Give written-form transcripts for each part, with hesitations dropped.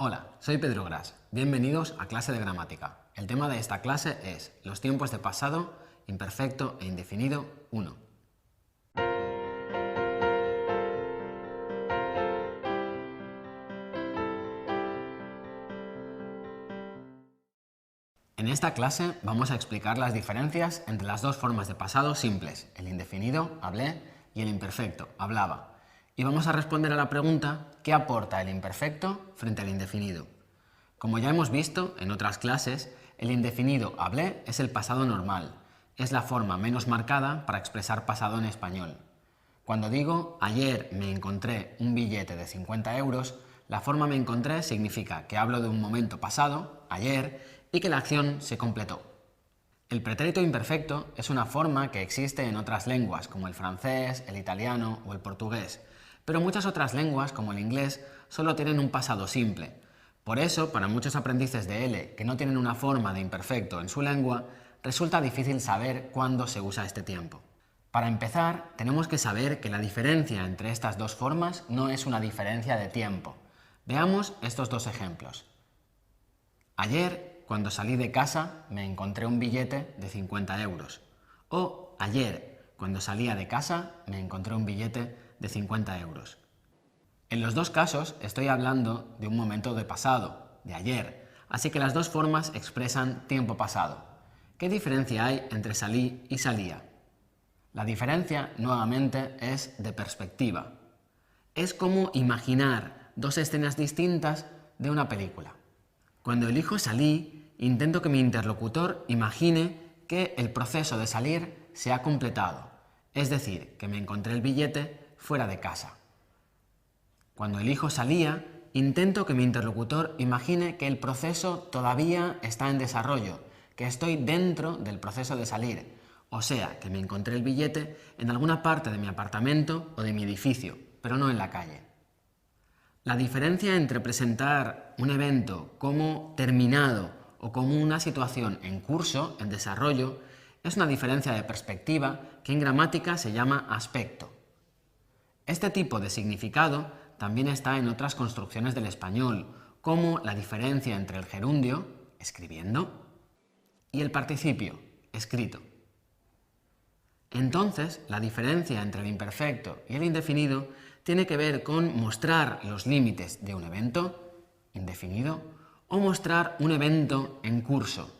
Hola, soy Pedro Gras. Bienvenidos a clase de gramática. El tema de esta clase es los tiempos de pasado, imperfecto e indefinido 1. En esta clase vamos a explicar las diferencias entre las dos formas de pasado simples, el indefinido, hablé, y el imperfecto, hablaba. Y vamos a responder a la pregunta, ¿qué aporta el imperfecto frente al indefinido? Como ya hemos visto en otras clases, el indefinido hablé es el pasado normal, es la forma menos marcada para expresar pasado en español. Cuando digo ayer me encontré un billete de 50 euros, la forma me encontré significa que hablo de un momento pasado, ayer, y que la acción se completó. El pretérito imperfecto es una forma que existe en otras lenguas, como el francés, el italiano o el portugués, pero muchas otras lenguas, como el inglés, solo tienen un pasado simple. Por eso, para muchos aprendices de L que no tienen una forma de imperfecto en su lengua, resulta difícil saber cuándo se usa este tiempo. Para empezar, tenemos que saber que la diferencia entre estas dos formas no es una diferencia de tiempo. Veamos estos dos ejemplos. Ayer, cuando salí de casa, me encontré un billete de 50 euros. O ayer, cuando salía de casa, me encontré un billete de 50 euros. En los dos casos estoy hablando de un momento de pasado, de ayer, así que las dos formas expresan tiempo pasado. ¿Qué diferencia hay entre salí y salía? La diferencia, nuevamente, es de perspectiva. Es como imaginar dos escenas distintas de una película. Cuando elijo salí, intento que mi interlocutor imagine que el proceso de salir se ha completado, es decir, que me encontré el billete fuera de casa. Cuando elijo salía, intento que mi interlocutor imagine que el proceso todavía está en desarrollo, que estoy dentro del proceso de salir, o sea, que me encontré el billete en alguna parte de mi apartamento o de mi edificio, pero no en la calle. La diferencia entre presentar un evento como terminado o como una situación en curso, en desarrollo, es una diferencia de perspectiva que en gramática se llama aspecto. Este tipo de significado también está en otras construcciones del español, como la diferencia entre el gerundio, escribiendo, y el participio, escrito. Entonces, la diferencia entre el imperfecto y el indefinido tiene que ver con mostrar los límites de un evento, indefinido, o mostrar un evento en curso.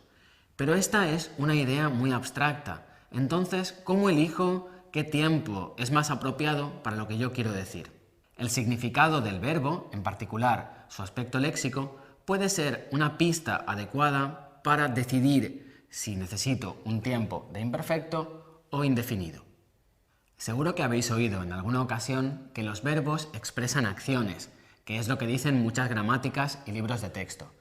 Pero esta es una idea muy abstracta. Entonces, ¿cómo elijo qué tiempo es más apropiado para lo que yo quiero decir? El significado del verbo, en particular su aspecto léxico, puede ser una pista adecuada para decidir si necesito un tiempo de imperfecto o indefinido. Seguro que habéis oído en alguna ocasión que los verbos expresan acciones, que es lo que dicen muchas gramáticas y libros de texto.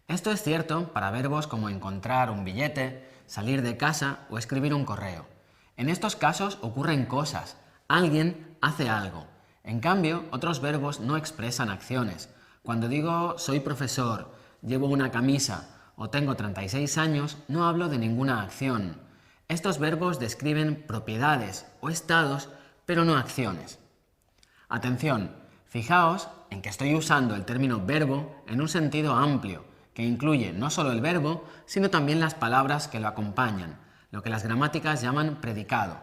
Esto es cierto para verbos como encontrar un billete, salir de casa o escribir un correo. En estos casos ocurren cosas, alguien hace algo. En cambio, otros verbos no expresan acciones. Cuando digo soy profesor, llevo una camisa o tengo 36 años, no hablo de ninguna acción. Estos verbos describen propiedades o estados, pero no acciones. Atención, fijaos en que estoy usando el término verbo en un sentido amplio, que incluye no solo el verbo, sino también las palabras que lo acompañan, lo que las gramáticas llaman predicado.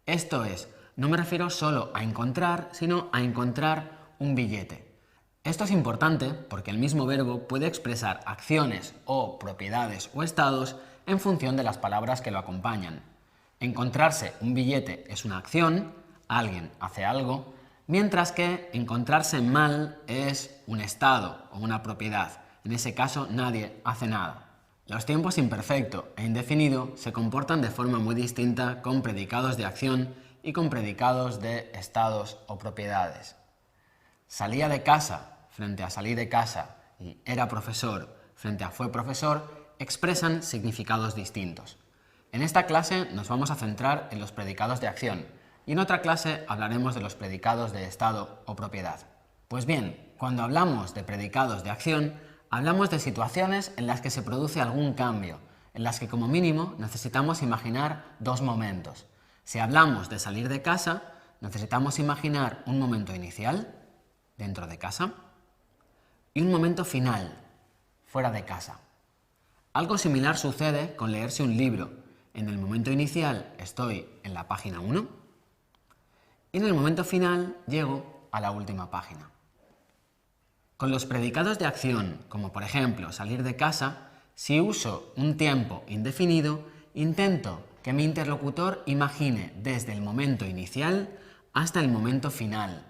Esto es, no me refiero solo a encontrar, sino a encontrar un billete. Esto es importante porque el mismo verbo puede expresar acciones o propiedades o estados en función de las palabras que lo acompañan. Encontrarse un billete es una acción, alguien hace algo, mientras que encontrarse mal es un estado o una propiedad. En ese caso, nadie hace nada. Los tiempos imperfecto e indefinido se comportan de forma muy distinta con predicados de acción y con predicados de estados o propiedades. Salía de casa frente a salí de casa y era profesor frente a fue profesor expresan significados distintos. En esta clase nos vamos a centrar en los predicados de acción y en otra clase hablaremos de los predicados de estado o propiedad. Pues bien, cuando hablamos de predicados de acción, hablamos de situaciones en las que se produce algún cambio, en las que como mínimo necesitamos imaginar dos momentos. Si hablamos de salir de casa, necesitamos imaginar un momento inicial, dentro de casa, y un momento final, fuera de casa. Algo similar sucede con leerse un libro. En el momento inicial estoy en la página 1 y en el momento final llego a la última página. Con los predicados de acción, como por ejemplo salir de casa, si uso un tiempo indefinido, intento que mi interlocutor imagine desde el momento inicial hasta el momento final.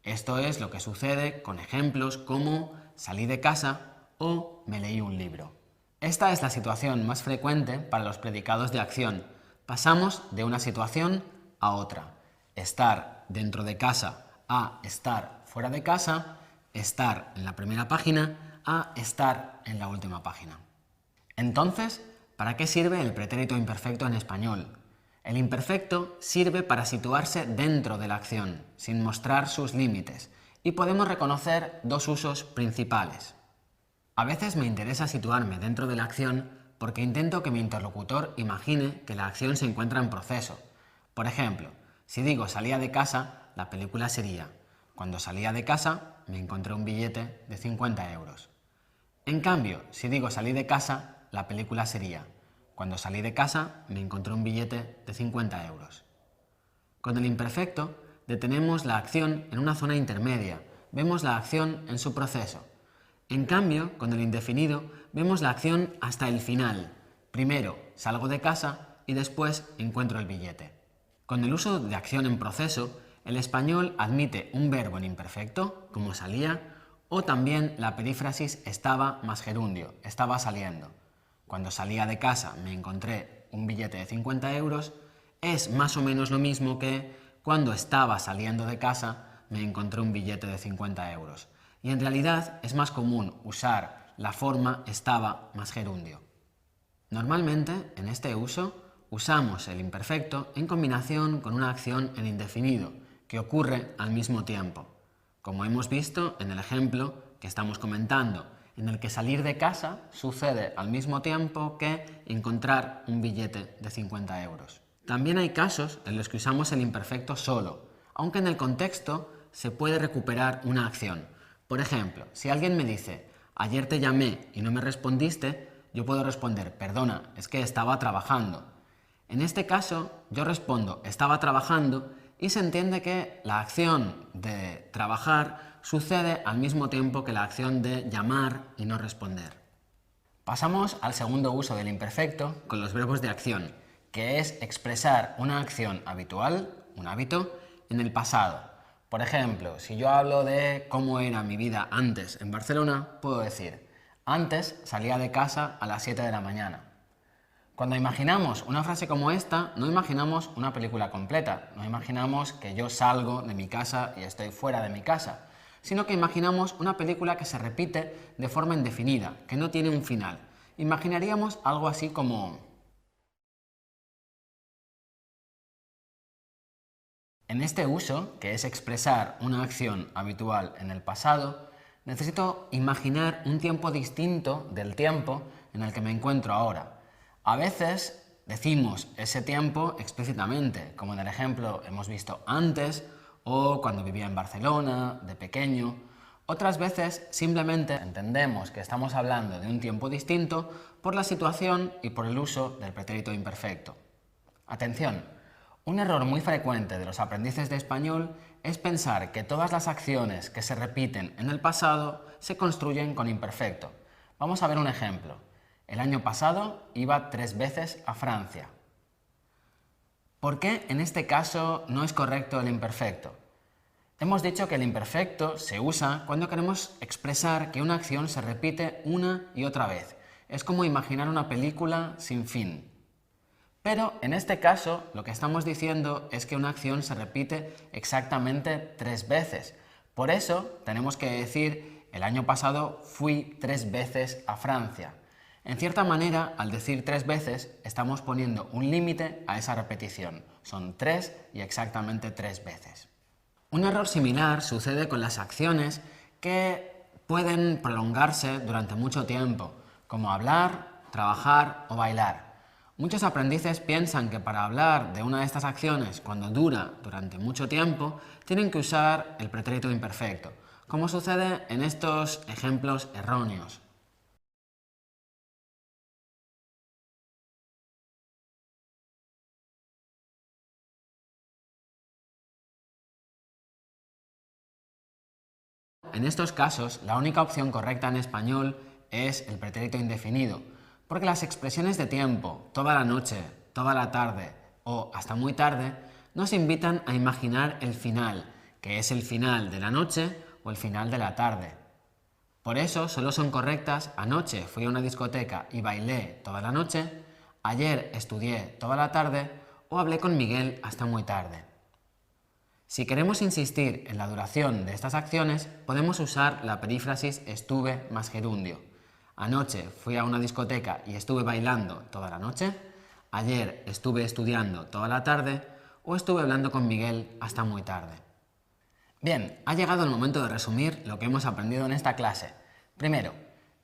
Esto es lo que sucede con ejemplos como salí de casa o me leí un libro. Esta es la situación más frecuente para los predicados de acción. Pasamos de una situación a otra. Estar dentro de casa a estar fuera de casa, estar en la primera página a estar en la última página. Entonces, ¿para qué sirve el pretérito imperfecto en español? El imperfecto sirve para situarse dentro de la acción, sin mostrar sus límites, y podemos reconocer dos usos principales. A veces me interesa situarme dentro de la acción porque intento que mi interlocutor imagine que la acción se encuentra en proceso. Por ejemplo, si digo salía de casa, la película sería cuando salía de casa me encontré un billete de 50 euros. En cambio, si digo salí de casa, la película sería cuando salí de casa me encontré un billete de 50 euros. Con el imperfecto detenemos la acción en una zona intermedia, vemos la acción en su proceso. En cambio, con el indefinido vemos la acción hasta el final. Primero salgo de casa y después encuentro el billete. Con el uso de acción en proceso, el español admite un verbo en imperfecto, como salía, o también la perífrasis estaba más gerundio, estaba saliendo. Cuando salía de casa me encontré un billete de 50 euros, es más o menos lo mismo que cuando estaba saliendo de casa me encontré un billete de 50 euros. Y en realidad es más común usar la forma estaba más gerundio. Normalmente, en este uso, usamos el imperfecto en combinación con una acción en indefinido, que ocurre al mismo tiempo, como hemos visto en el ejemplo que estamos comentando, en el que salir de casa sucede al mismo tiempo que encontrar un billete de 50 euros. También hay casos en los que usamos el imperfecto solo, aunque en el contexto se puede recuperar una acción. Por ejemplo, si alguien me dice, ayer te llamé y no me respondiste, yo puedo responder, perdona, es que estaba trabajando. En este caso, yo respondo, estaba trabajando, y se entiende que la acción de trabajar sucede al mismo tiempo que la acción de llamar y no responder. Pasamos al segundo uso del imperfecto con los verbos de acción, que es expresar una acción habitual, un hábito, en el pasado. Por ejemplo, si yo hablo de cómo era mi vida antes en Barcelona, puedo decir, antes salía de casa a las 7 de la mañana. Cuando imaginamos una frase como esta, no imaginamos una película completa, no imaginamos que yo salgo de mi casa y estoy fuera de mi casa, sino que imaginamos una película que se repite de forma indefinida, que no tiene un final. Imaginaríamos algo así como: en este uso, que es expresar una acción habitual en el pasado, necesito imaginar un tiempo distinto del tiempo en el que me encuentro ahora. A veces decimos ese tiempo explícitamente, como en el ejemplo hemos visto antes o cuando vivía en Barcelona, de pequeño. Otras veces simplemente entendemos que estamos hablando de un tiempo distinto por la situación y por el uso del pretérito imperfecto. Atención, un error muy frecuente de los aprendices de español es pensar que todas las acciones que se repiten en el pasado se construyen con imperfecto. Vamos a ver un ejemplo. El año pasado iba 3 veces a Francia. ¿Por qué en este caso no es correcto el imperfecto? Hemos dicho que el imperfecto se usa cuando queremos expresar que una acción se repite una y otra vez. Es como imaginar una película sin fin. Pero en este caso lo que estamos diciendo es que una acción se repite exactamente 3 veces. Por eso tenemos que decir, el año pasado fui 3 veces a Francia. En cierta manera, al decir 3 veces, estamos poniendo un límite a esa repetición. Son 3 y exactamente 3 veces. Un error similar sucede con las acciones que pueden prolongarse durante mucho tiempo, como hablar, trabajar o bailar. Muchos aprendices piensan que para hablar de una de estas acciones cuando dura durante mucho tiempo, tienen que usar el pretérito imperfecto, como sucede en estos ejemplos erróneos. En estos casos, la única opción correcta en español es el pretérito indefinido, porque las expresiones de tiempo, toda la noche, toda la tarde o hasta muy tarde, nos invitan a imaginar el final, que es el final de la noche o el final de la tarde. Por eso solo son correctas anoche fui a una discoteca y bailé toda la noche, ayer estudié toda la tarde o hablé con Miguel hasta muy tarde. Si queremos insistir en la duración de estas acciones, podemos usar la perífrasis estuve más gerundio. Anoche fui a una discoteca y estuve bailando toda la noche, ayer estuve estudiando toda la tarde o estuve hablando con Miguel hasta muy tarde. Bien, ha llegado el momento de resumir lo que hemos aprendido en esta clase. Primero,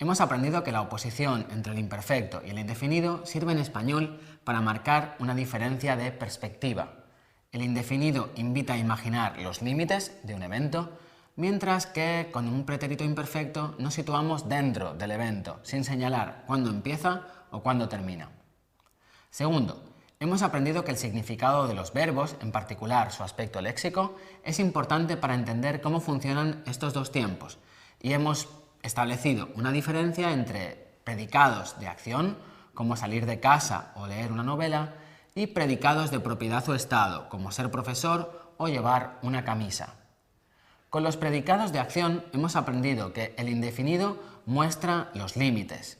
hemos aprendido que la oposición entre el imperfecto y el indefinido sirve en español para marcar una diferencia de perspectiva. El indefinido invita a imaginar los límites de un evento, mientras que con un pretérito imperfecto nos situamos dentro del evento, sin señalar cuándo empieza o cuándo termina. Segundo, hemos aprendido que el significado de los verbos, en particular su aspecto léxico, es importante para entender cómo funcionan estos dos tiempos, y hemos establecido una diferencia entre predicados de acción, como salir de casa o leer una novela, y predicados de propiedad o estado, como ser profesor o llevar una camisa. Con los predicados de acción hemos aprendido que el indefinido muestra los límites.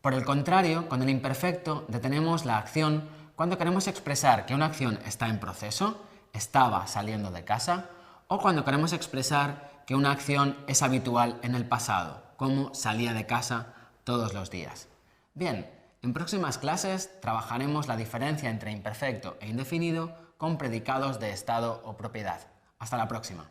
Por el contrario, con el imperfecto detenemos la acción cuando queremos expresar que una acción está en proceso, estaba saliendo de casa, o cuando queremos expresar que una acción es habitual en el pasado, como salía de casa todos los días. Bien, en próximas clases trabajaremos la diferencia entre imperfecto e indefinido con predicados de estado o propiedad. Hasta la próxima.